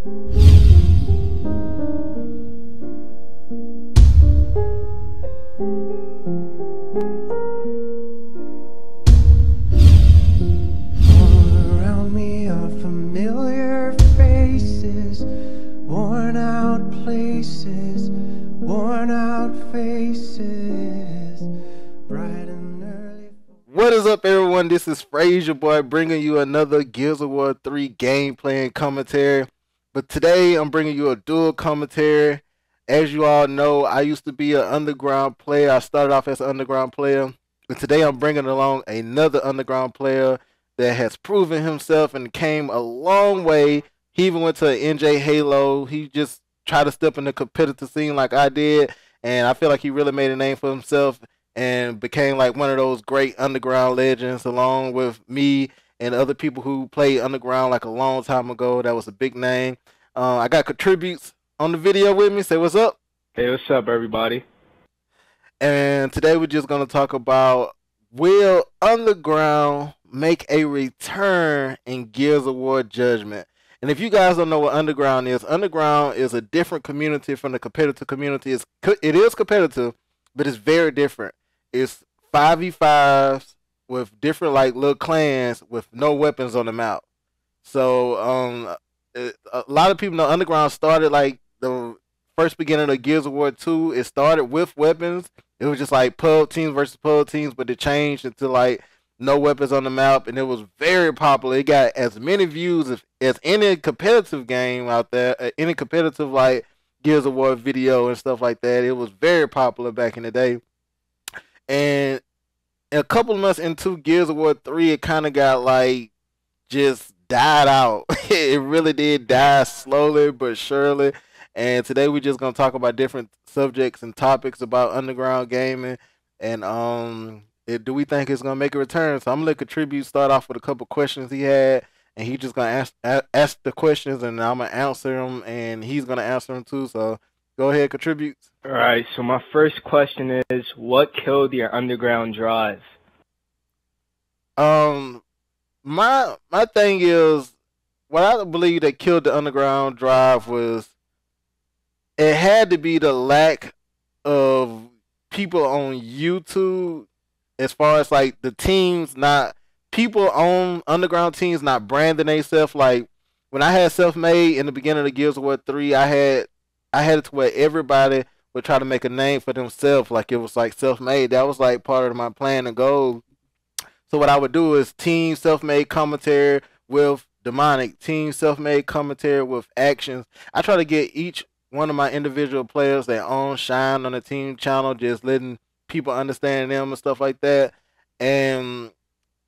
Around me are familiar faces, worn out places, worn out faces, bright and early. What is up, everyone? This is Frazier Boy bringing you another Gears of War 3 gameplay and commentary. But today I'm bringing you a dual commentary. As you all know, I used to be an underground player. I started off as an underground player. But today I'm bringing along another underground player that has proven himself and came a long way. He even went to NJ Halo. He just tried to step in the competitive scene like I did. And I feel like he really made a name for himself and became like one of those great underground legends along with me and other people who played underground like a long time ago. That was a big name. I got contributes on the video with me. Say what's up. Hey, what's up, everybody? And today we're just going to talk about, will underground make a return in Gears of War Judgment? And if you guys don't know what underground is a different community from the competitive community. It is competitive, but it's very different. It's 5v5s with different like little clans with no weapons on the map. So a lot of people know underground started like the first beginning of Gears of War 2. It started with weapons. It was just like pub teams versus pub teams, but it changed into like no weapons on the map, and it was very popular. It got as many views as any competitive game out there, any competitive like Gears of War video and stuff like that. It was very popular back in the day. And a couple of months into Gears of War 3, it kind of got like just died out. It really did die slowly but surely. And today we're just gonna talk about different subjects and topics about underground gaming. And do we think it's gonna make a return? So I'm gonna let Contribute start off with a couple questions he had, and he's just gonna ask the questions, and I'm gonna answer them, and he's gonna answer them too. So go ahead, Contribute. All right, so my first question is, what killed your underground drive? My thing is, what I believe that killed the underground drive was, it had to be the lack of people on YouTube, as far as like the teams, not people on underground teams not branding themselves. Like when I had self-made in the beginning of the Gears of War 3, I had it to where everybody would try to make a name for themselves, like it was like self-made. That was like part of my plan and goal. So what I would do is team self-made commentary with demonic, team self-made commentary with actions. I try to get each one of my individual players their own shine on the team channel, just letting people understand them and stuff like that. And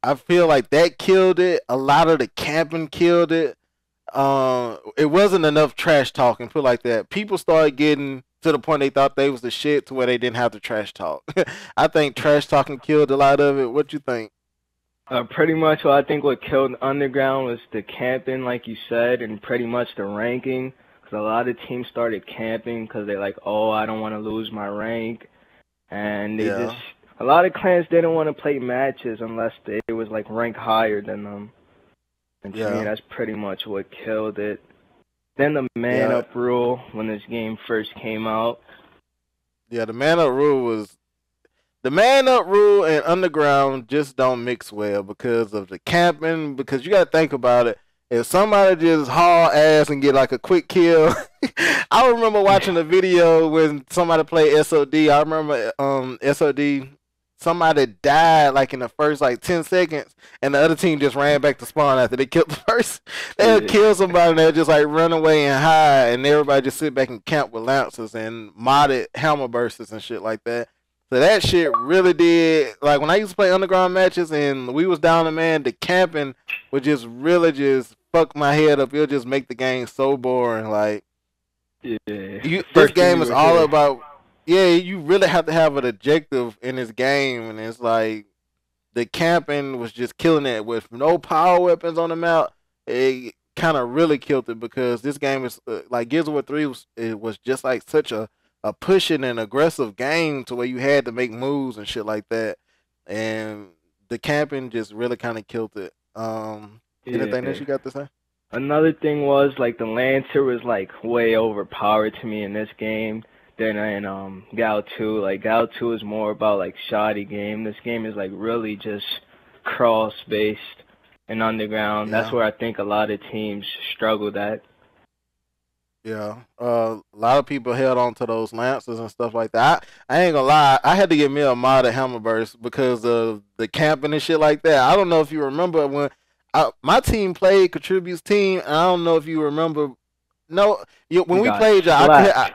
I feel like that killed it. A lot of the camping killed it. It wasn't enough trash talking, put it like that. People started getting to the point they thought they was the shit to where they didn't have to trash talk. I think trash talking killed a lot of it. What you think? Pretty much, well, I think what killed underground was the camping, like you said, and pretty much the ranking. Because a lot of teams started camping because they're like, oh, I don't want to lose my rank. And they just, a lot of clans didn't want to play matches unless they was like rank higher than them. And to me, that's pretty much what killed it. Then the man-up rule when this game first came out. Yeah, the man-up rule and underground just don't mix well because of the camping. Because you got to think about it. If somebody just haul ass and get like a quick kill, I remember watching a video when somebody played SOD. I remember SOD, somebody died like in the first like 10 seconds, and the other team just ran back to spawn after they killed the first. They'll kill somebody and they'll just like run away and hide, and everybody just sit back and camp with lancers and modded hammer bursters and shit like that. So that shit really did, like when I used to play underground matches and we was down, and man, the camping would just really just fuck my head up. It'll just make the game so boring. Like, this game is all about, you really have to have an objective in this game, and it's like the camping was just killing it with no power weapons on the map. It kind of really killed it because this game is like Gears of War 3 was just like such a pushing and aggressive game to where you had to make moves and shit like that, and the camping just really kind of killed it. Anything that you got to say? Another thing was like the Lancer was like way overpowered to me in this game than in GoW 2. Like GoW 2 is more about like shoddy game. This game is like really just cross based and underground. That's Yeah. where I think a lot of teams struggled at. Yeah, a lot of people held on to those Lancers and stuff like that. I ain't gonna lie, I had to get me a mod at Hammerburst because of the camping and shit like that. I don't know if you remember when my team played Contributes team, and I don't know if you remember. No, when We we got played, y'all, slapped.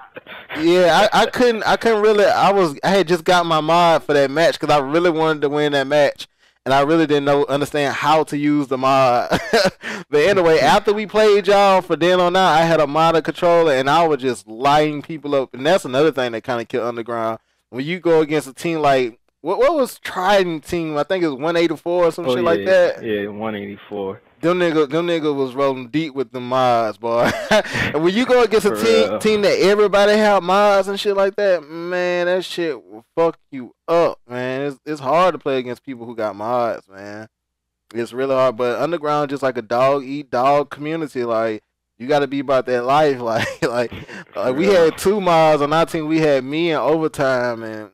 yeah, I couldn't really. I had just got my mod for that match because I really wanted to win that match, and I really didn't understand how to use the mod. But anyway, after we played y'all for then on out, I had a modded controller, and I was just lighting people up. And that's another thing that kind of killed Underground. When you go against a team like what was Trident team? I think it was 184 or some Oh shit like yeah, that. yeah, 184. Them nigga was rolling deep with the mods, boy. And when you go against a For real. team that everybody have mods and shit like that, man, that shit will fuck you up, man. It's hard to play against people who got mods, man. It's really hard. But Underground just like a dog eat dog community. Like you got to be about that life. Like For we real. had two mods on our team. We had me and Overtime and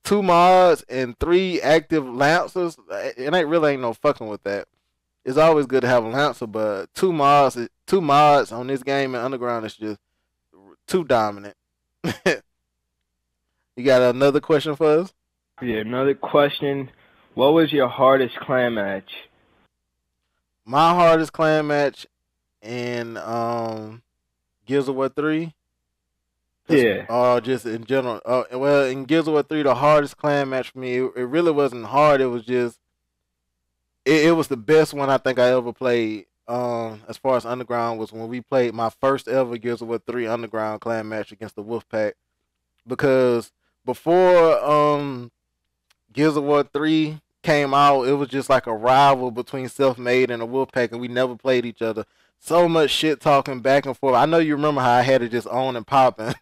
two mods and three active lancers. It ain't really ain't no fucking with that. It's always good to have a Lancer, but two mods on this game in Underground is just too dominant. You got another question for us? Yeah, another question. What was your hardest clan match? My hardest clan match in Gears of War 3. Yeah. Just in general. Well, in Gears of War 3, the hardest clan match for me, it really wasn't hard. It was just it was the best one I think I ever played. As far as Underground was when we played my first ever Gears of War 3 Underground clan match against the Wolfpack. Because before Gears of War 3 came out, it was just like a rival between Self-Made and the Wolfpack, and we never played each other. So much shit talking back and forth. I know you remember how I had it just on and popping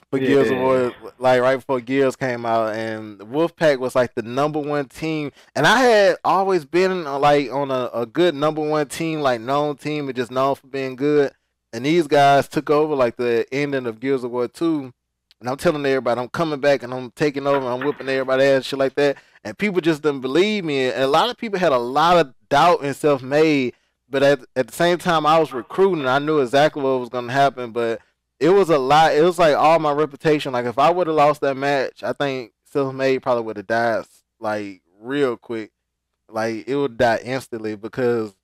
for Gears of Yeah. War, like right before Gears came out, and the Wolfpack was like the number one team, and I had always been like on a good number one team, like known team, and just known for being good. And these guys took over like the ending of Gears of War 2, and I'm telling everybody I'm coming back and I'm taking over, and I'm whipping everybody ass, shit like that. And people just didn't believe me, and a lot of people had a lot of doubt in Self-Made, but at the same time, I was recruiting. I knew exactly what was going to happen, but it was a lot. It was like all my reputation. Like if I would have lost that match, I think Self Made probably would have died like real quick. Like it would die instantly because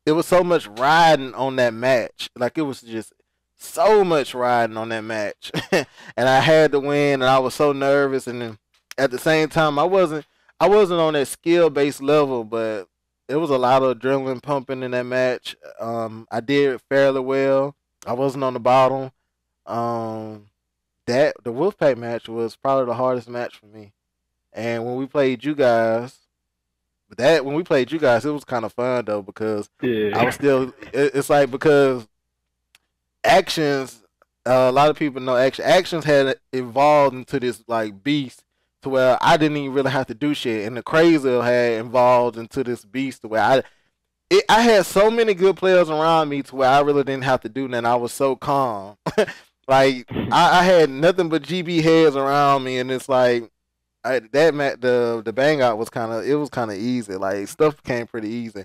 it was so much riding on that match. Like it was just so much riding on that match, and I had to win, and I was so nervous. And then at the same time, I wasn't on that skill based level, but it was a lot of adrenaline pumping in that match. I did fairly well. I wasn't on the bottom. Um, that the Wolfpack match was probably the hardest match for me. And when we played you guys, it was kind of fun though because I was Yeah. still. It's like because actions. A lot of people know actions had evolved into this like beast to where I didn't even really have to do shit, and the crazy had evolved into this beast to where I had so many good players around me to where I really didn't have to do nothing. I was so calm. Like I had nothing but GB heads around me, and it's like the bang out was kind of easy. Like stuff became pretty easy.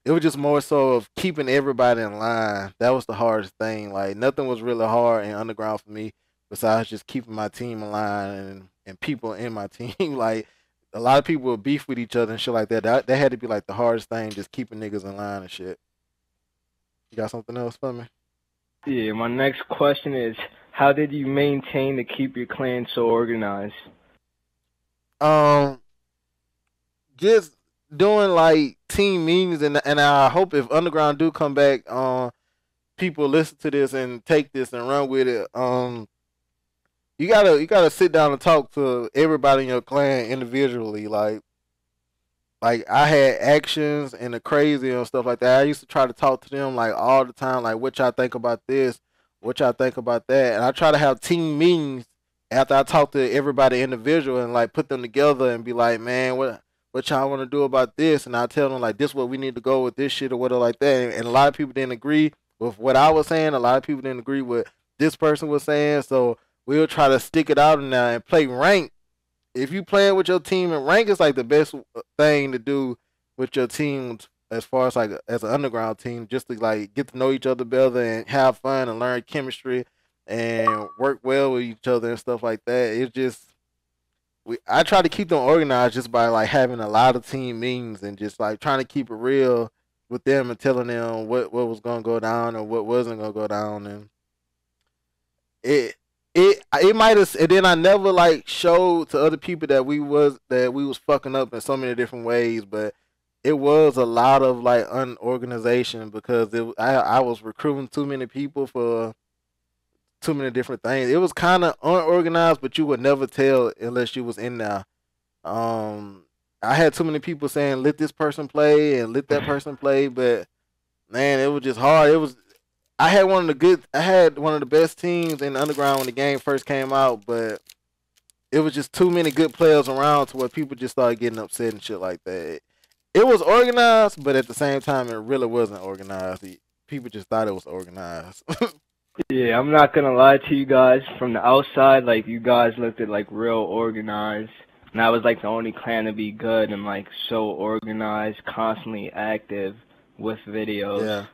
It was just more so of keeping everybody in line. That was the hardest thing. Like nothing was really hard in underground for me besides just keeping my team in line and people in my team. Like a lot of people would beef with each other and shit like that. That had to be like the hardest thing, just keeping niggas in line and shit. You got something else for me? Yeah, my next question is, how did you maintain to keep your clan so organized? Um, just doing like team meetings, and I hope if underground do come back, people listen to this and take this and run with it. You gotta sit down and talk to everybody in your clan individually. Like I had actions and the crazy and stuff like that. I used to try to talk to them like all the time, like what y'all think about this, what y'all think about that, and I try to have team meetings after I talk to everybody individual and like put them together and be like, man, what y'all want to do about this? And I tell them like, this what we need to go with this shit or whatever like that. And a lot of people didn't agree with what I was saying. A lot of people didn't agree with this person was saying. So we'll try to stick it out and play rank. If you playing with your team, and rank is like the best thing to do with your team as far as like as an underground team, just to like get to know each other better and have fun and learn chemistry and work well with each other and stuff like that. It's just I try to keep them organized just by like having a lot of team meetings and just like trying to keep it real with them and telling them what was gonna go down or what wasn't gonna go down. And it it might have, and then I never like showed to other people that we was fucking up in so many different ways, but it was a lot of like unorganization because I was recruiting too many people for too many different things. It was kind of unorganized, but you would never tell unless you was in there. Um, I had too many people saying let this person play and let that person play, but man, it was just hard. It was I had one of the best teams in the underground when the game first came out, but it was just too many good players around to where people just started getting upset and shit like that. It was organized, but at the same time, it really wasn't organized. People just thought it was organized. Yeah, I'm not gonna lie to you guys. From the outside, like you guys looked at like real organized, and I was like the only clan to be good and like so organized, constantly active with videos. Yeah.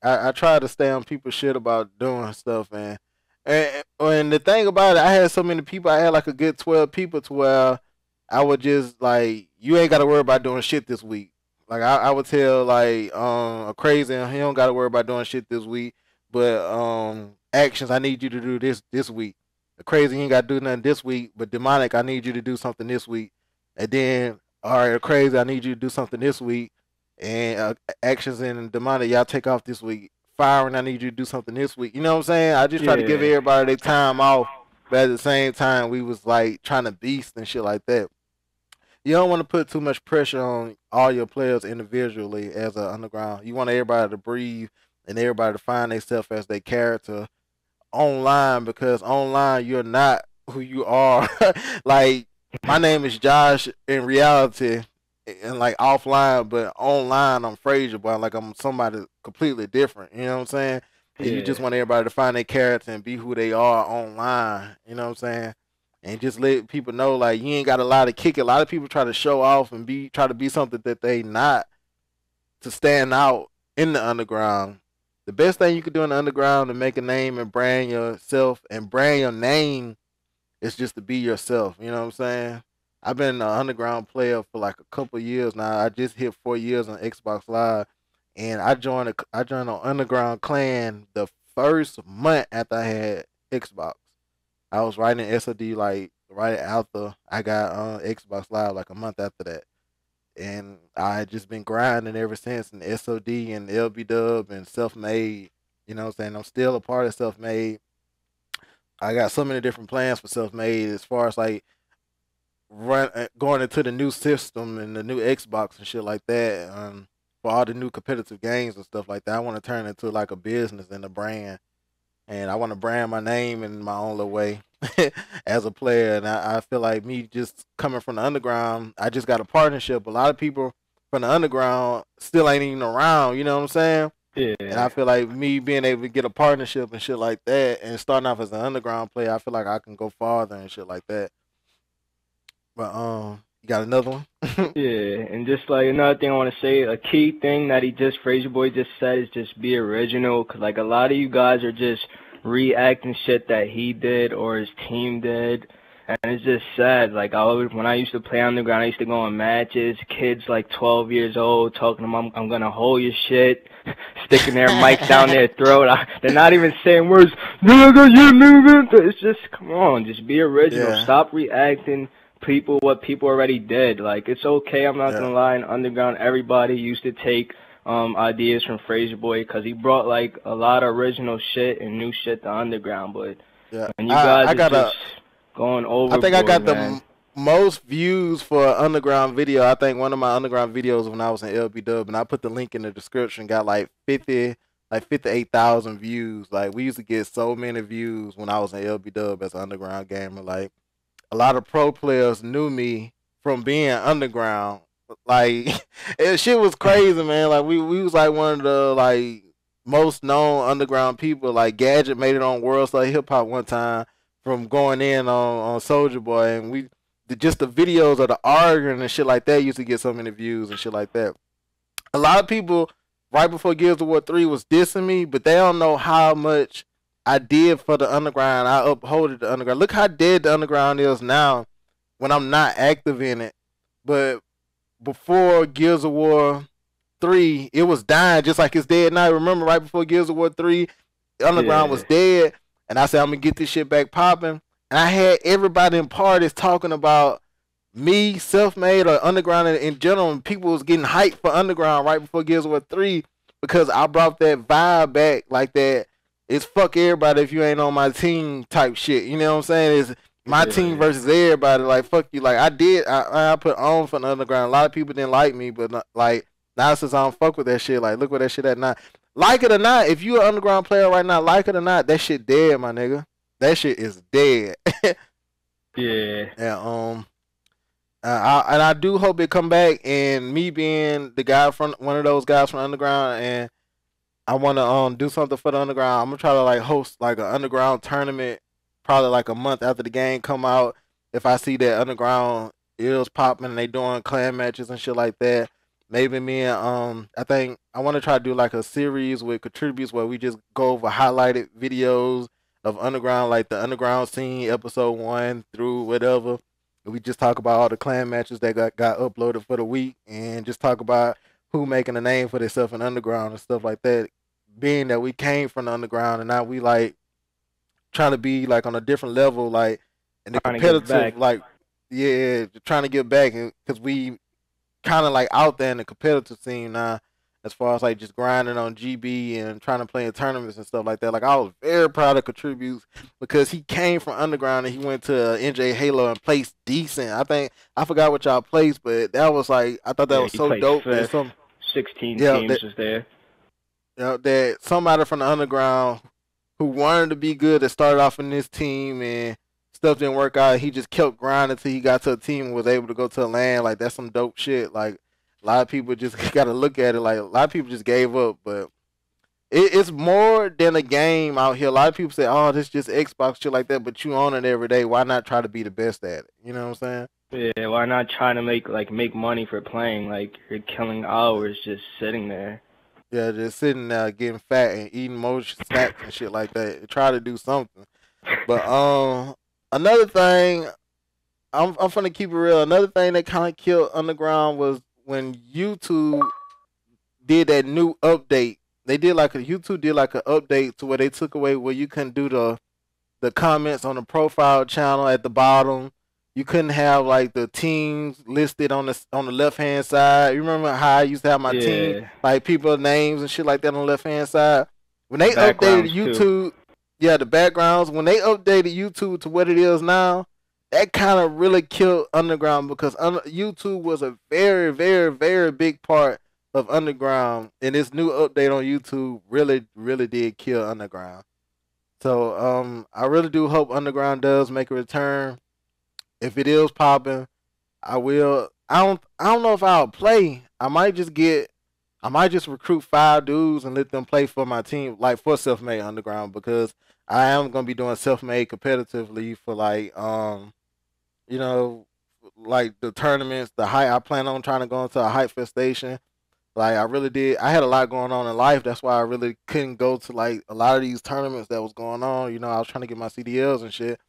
I try to stay on people's shit about doing stuff, and the thing about it, I had so many people. I had like a good 12 people to where I would just like, you ain't got to worry about doing shit this week. Like I would tell like a crazy, he don't got to worry about doing shit this week, but actions, I need you to do this week. The crazy, you ain't got to do nothing this week, but demonic, I need you to do something this week. And then all right, crazy, I need you to do something this week. And actions and demonic, y'all take off this week. Firing, I need you to do something this week. You know what I'm saying? I just try to give Yeah. everybody their time off, but at the same time, we was like trying to beast and shit like that. You don't want to put too much pressure on all your players individually as an underground. You want everybody to breathe and everybody to find themselves as their character online, because online you're not who you are. Like my name is Josh in reality and like offline, but online I'm Frazier, but like I'm somebody completely different. You know what I'm saying? And you just Yeah. want everybody to find their character and be who they are online. You know what I'm saying? And just let people know like you ain't got a lot of kick it. A lot of people try to show off and try to be something that they not, to stand out in the underground. The best thing you could do in the underground to make a name and brand yourself and brand your name is just to be yourself. You know what I'm saying? I've been an underground player for like a couple of years now. I just hit 4 years on Xbox Live, and I joined an underground clan the first month after I had Xbox. I was writing SOD like right after I got on Xbox Live, like a month after that, and I just been grinding ever since in SOD and LB Dub and Self Made. You know what I'm saying? I'm still a part of Self Made. I got so many different plans for Self Made as far as like going into the new system and the new Xbox and shit like that. For all the new competitive games and stuff like that, I want to turn it into like a business and a brand, and I want to brand my name in my own little way as a player. And I feel like me just coming from the underground, I just got a partnership. A lot of people from the underground still ain't even around. You know what I'm saying? And I Yeah. feel like me being able to get a partnership and shit like that, and starting off as an underground player, I feel like I can go farther and shit like that. But you got another one? Yeah, and just like another thing I want to say, a key thing that Fraser Boy just said is just be original, cause like a lot of you guys are just reacting shit that he did or his team did, and it's just sad. Like when I used to play underground, I used to go on matches, kids like 12 years old talking to them, I'm gonna hold your shit, sticking their mics down their throat. They're not even saying words. It's just, come on, just be original. Yeah, Stop reacting what people already did. Like, it's okay, I'm not yeah, gonna lie, in underground everybody used to take ideas from Fraser Boy, because he brought like a lot of original shit and new shit to underground. But yeah. when you guys I is got just a. going I think I overboard, got the man. most views for an underground video. I think one of my underground videos when I was in LB Dub, and I put the link in the description, got like 58,000 views. Like we used to get so many views when I was in LB Dub as an underground gamer. Like a lot of pro players knew me from being underground. Like shit was crazy, man. Like we was like one of the like most known underground people. Like Gadget made it on World Star Hip Hop one time from going in on Soldier Boy, and just the videos of the arguing and shit like that used to get so many views and shit like that. A lot of people right before Gears of War 3 was dissing me, but they don't know how much I did for the underground. I upholded the underground. Look how dead the underground is now when I'm not active in it. But before Gears of War 3, it was dying just like it's dead now. Remember right before Gears of War 3, the underground was dead. And I said, I'm going to get this shit back popping. And I had everybody in parties talking about me, self-made, or underground in general. And people was getting hyped for underground right before Gears of War 3 because I brought that vibe back, like that. It's fuck everybody if you ain't on my team type shit. You know what I'm saying? It's my team versus everybody. Like, fuck you. Like, I put on for the underground. A lot of people didn't like me, but like, now since I don't fuck with that shit, like, look where that shit at now. Like it or not, if you an underground player right now, like it or not, that shit dead, my nigga. That shit is dead. Yeah. And I do hope it come back. And me being the guy from one of those guys from underground, and I want to do something for the underground. I'm gonna try to like host like an underground tournament, probably like a month after the game come out. If I see that underground is popping and they doing clan matches and shit like that, maybe me and I think I want to try to do like a series with contributes where we just go over highlighted videos of underground, like the underground scene, episode 1 through whatever. We just talk about all the clan matches that got uploaded for the week, and just talk about who making a name for themselves in underground and stuff like that. Being that we came from the underground and now we like trying to be like on a different level, like in the competitive, like trying to get back, because we kind of like out there in the competitive scene now, as far as like just grinding on GB and trying to play in tournaments and stuff like that. Like I was very proud of Contributes because he came from underground and he went to NJ Halo and placed decent. I forgot what y'all placed, but that was like, I thought that was so dope. That 16 teams was there. That somebody from the underground who wanted to be good that started off in this team and stuff didn't work out. He just kept grinding until he got to a team and was able to go to a land. Like, that's some dope shit. Like, a lot of people just got to look at it. Like, a lot of people just gave up. But it's more than a game out here. A lot of people say, oh, this is just Xbox, shit like that. But you own it every day. Why not try to be the best at it? You know what I'm saying? Yeah, why not try to make money for playing? Like, you're killing hours just sitting there. Yeah, just sitting there getting fat and eating more snacks and shit like that. Try to do something. But another thing, I'm finna keep it real. Another thing that kind of killed Underground was when YouTube did that new update. YouTube did like an update to where they took away where you couldn't do the comments on the profile channel at the bottom. You couldn't have like the teams listed on the left hand side. You remember how I used to have my team, like people's names and shit like that on the left hand side? When they updated YouTube, the backgrounds, when they updated YouTube to what it is now, that kind of really killed Underground, because YouTube was a very, very, very big part of Underground, and this new update on YouTube really, really did kill Underground. So I really do hope Underground does make a return. If it is popping, I will. I don't know if I'll play. I might just recruit 5 dudes and let them play for my team, like for Self-Made Underground, because I am gonna be doing Self-Made competitively for like like the tournaments, the height. I plan on trying to go into a height festation. Like I really did. I had a lot going on in life. That's why I really couldn't go to like a lot of these tournaments that was going on. I was trying to get my CDLs and shit.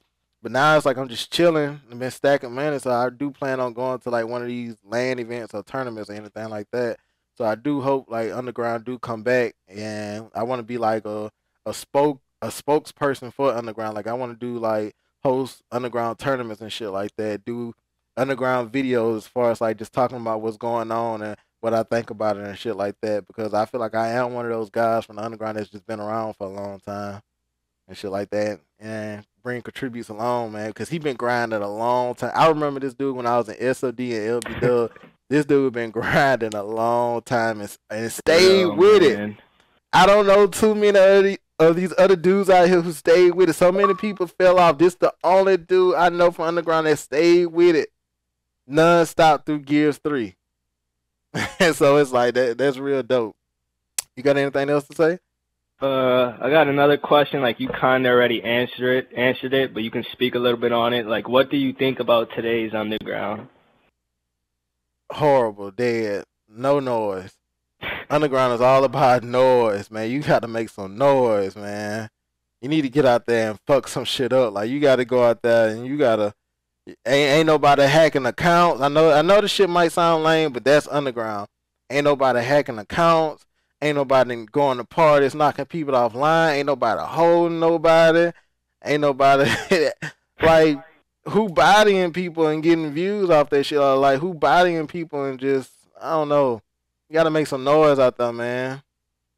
But now it's like I'm just chilling. I've been stacking money, so I do plan on going to like one of these LAN events or tournaments or anything like that. So I do hope like Underground do come back, and I want to be like a spokesperson for Underground. Like I want to do like host Underground tournaments and shit like that. Do Underground videos as far as like just talking about what's going on and what I think about it and shit like that. Because I feel like I am one of those guys from the Underground that's just been around for a long time and shit like that, and bring Contributes along, man, because he been grinding a long time. I remember this dude when I was in SOD and LBW. This dude been grinding a long time and stayed with it. I don't know too many of these other dudes out here who stayed with it. So many people fell off. This the only dude I know from Underground that stayed with it. non-stop through Gears 3. And so it's like that's real dope. You got anything else to say? I got another question. Like you kind of already answered it, but you can speak a little bit on it. Like, what do you think about today's underground? Horrible, dead, no noise. Underground is all about noise, man. You got to make some noise, man. You need to get out there and fuck some shit up. Like you got to go out there and you gotta. Ain't nobody hacking accounts. I know the shit might sound lame, but that's underground. Ain't nobody hacking accounts. Ain't nobody going to parties knocking people offline. Ain't nobody holding nobody. Ain't nobody like who bodying people and getting views off that shit. Or like who bodying people and just I don't know. You gotta make some noise out there, man.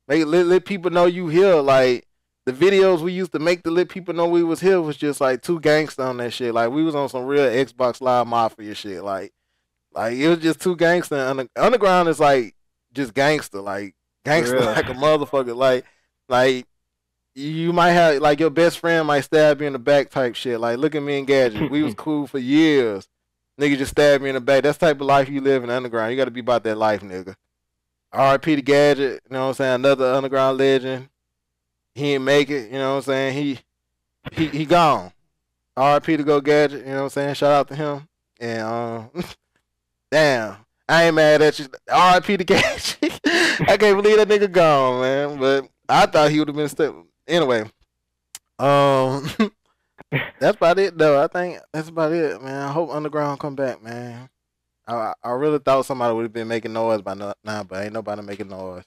Let people know you here. Like the videos we used to make to let people know we was here was just like too gangster on that shit. Like we was on some real Xbox Live Mafia shit. Like it was just too gangster. Underground is like just gangster. Like gangster Real. like a motherfucker. Like you might have like your best friend might stab you in the back type shit. Like look at me and Gadget. We was cool for years. Nigga just stabbed me in the back. That's the type of life you live in the underground. You gotta be about that life, nigga. R.I.P. to Gadget, you know what I'm saying? Another underground legend. He didn't make it, you know what I'm saying? He gone. R.I.P. to Go Gadget, you know what I'm saying? Shout out to him. And damn, I ain't mad at you. R.I.P. to Gadget. I can't believe that nigga gone, man. But I thought he would have been still. Anyway, um, that's about it though. I think that's about it, man. I hope Underground come back, man. I really thought somebody would have been making noise by now, but ain't nobody making noise.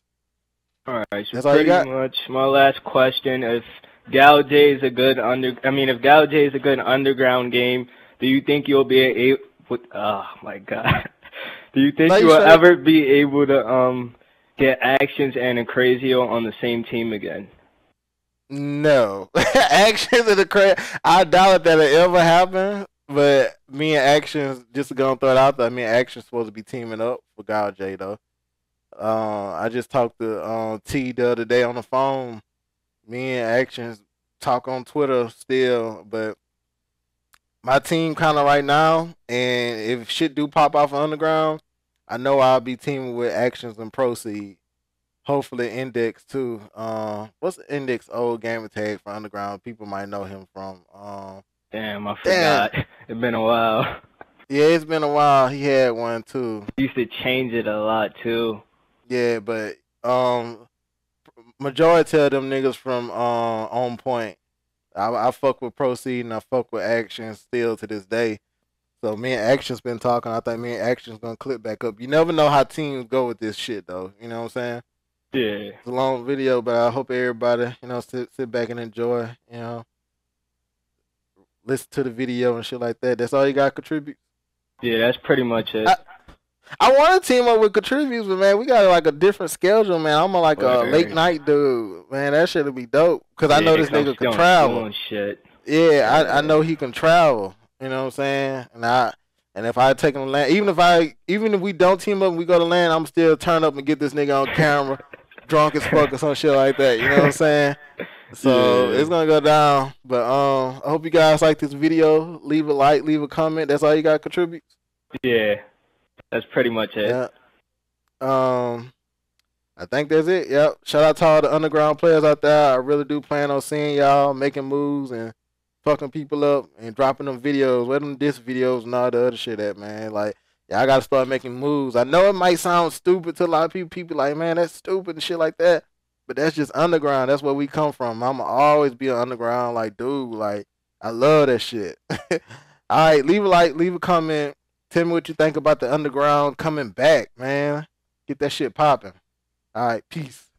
All right, so That's all you pretty got? much my last question: if GoW is a good if GoW is a good underground game, do you think you'll be able? Oh my God, do you think No, you you will shut up. ever be able to get Actions and Crazio on the same team again? No. Actions are the crazy. I doubt that'll ever happen. But me and Actions, just gonna throw it out there, me and Actions supposed to be teaming up for J though. I just talked to T the other day on the phone. Me and Actions talk on Twitter still, but my team kind of right now, and if shit do pop off of Underground, I know I'll be teaming with Actions and Proceed. Hopefully Index too. What's the Index old gamer tag for Underground? People might know him from. Damn, I Damn. forgot. It's been a while. Yeah, it's been a while. He had one too. He used to change it a lot too. Yeah, but majority of them niggas from On Point. I fuck with Proceed and I fuck with Action still to this day. So me and Action's been talking. I think me and Action's gonna clip back up. You never know how teams go with this shit though. You know what I'm saying? Yeah, It's a long video, but I hope everybody, sit back and enjoy, listen to the video and shit like that. That's all you got to contribute. yeah, that's pretty much it. I want to team up with contributes, but man, we got like a different schedule, man. I'm on like a late Word. night dude, man. That shit'll be dope because I Yeah, know this 'cause I'm nigga can still in travel. school and shit. Yeah, I Yeah. know he can travel. You know what I'm saying? And if I take him to land, even if we don't team up and we go to land, I'm still turn up and get this nigga on camera, drunk as fuck or some shit like that. You know what I'm saying? So Yeah, it's gonna go down. But I hope you guys like this video. Leave a like, leave a comment. That's all you got to contribute. yeah, that's pretty much it. Yeah. I think that's it. Yep. Shout out to all the underground players out there. I really do plan on seeing y'all making moves and fucking people up and dropping them videos. Where them diss videos and all the other shit at, man. Like, y'all gotta start making moves. I know it might sound stupid to a lot of people. People like, man, that's stupid and shit like that. But that's just underground. That's where we come from. I'ma always be an underground like dude. Like, I love that shit. All right, leave a like, leave a comment. Tell me what you think about the underground coming back, man. Get that shit popping. All right, peace.